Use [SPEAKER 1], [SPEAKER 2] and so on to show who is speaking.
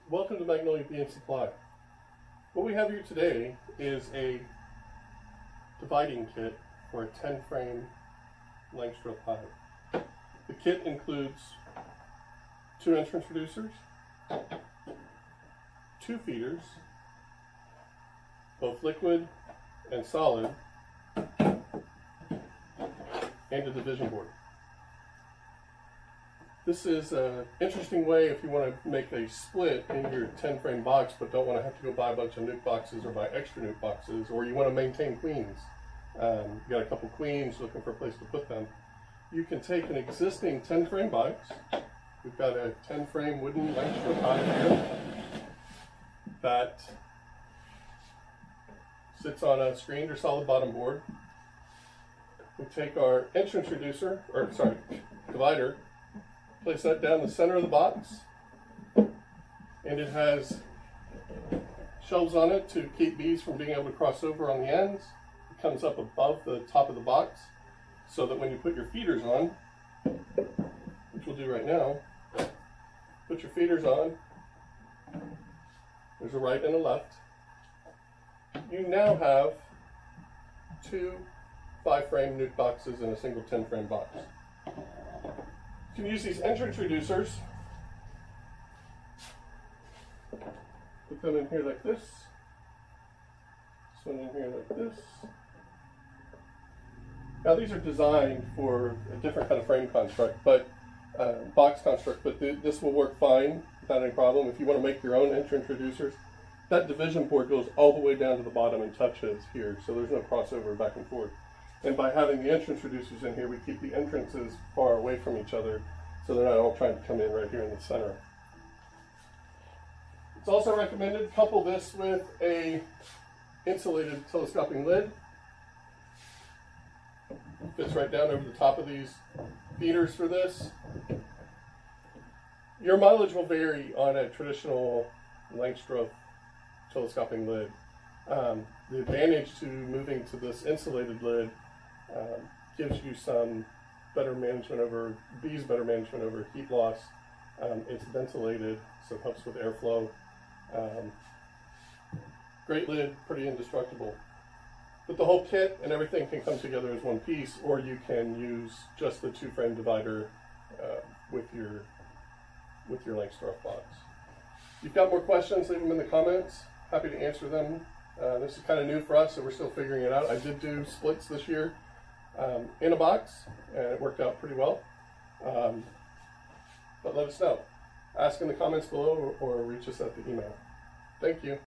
[SPEAKER 1] Welcome to Magnolia Being Supply. What we have here today is a dividing kit for a 10-frame Langstroth hive. The kit includes 2 entrance reducers, 2 feeders, both liquid and solid, and a division board. This is an interesting way if you want to make a split in your 10-frame box but don't want to have to go buy a bunch of nuke boxes or buy extra nuke boxes, or you want to maintain queens. You got a couple queens looking for a place to put them. You can take an existing 10-frame box. We've got a 10-frame wooden Langstroth hive here that sits on a screened or solid bottom board. We take our entrance divider, place that down the center of the box, and it has shelves on it to keep bees from being able to cross over on the ends. It comes up above the top of the box so that when you put your feeders on, which we'll do right now, put your feeders on, there's a right and a left. You now have 2 5-frame nuke boxes in a single 10-frame box. You can use these entrance reducers, put them in here like this, one in here like this. Now these are designed for a different kind of frame construct, but box construct, but this will work fine without any problem. If you want to make your own entrance reducers, that division board goes all the way down to the bottom and touches here, so there's no crossover back and forth. And by having the entrance reducers in here, we keep the entrances far away from each other so they're not all trying to come in right here in the center. It's also recommended to couple this with a insulated telescoping lid. Fits right down over the top of these feeders for this. Your mileage will vary on a traditional Langstroth telescoping lid. The advantage to moving to this insulated lid gives you some better management over bees, better management over heat loss. It's ventilated, so it helps with airflow. Great lid, pretty indestructible. But the whole kit and everything can come together as one piece, or you can use just the 2-frame divider with your Langstroth box. If you've got more questions, leave them in the comments. Happy to answer them. This is kind of new for us, so we're still figuring it out. I did do splits this year in a box, and it worked out pretty well. But let us know. Ask in the comments below or reach us at the email. Thank you.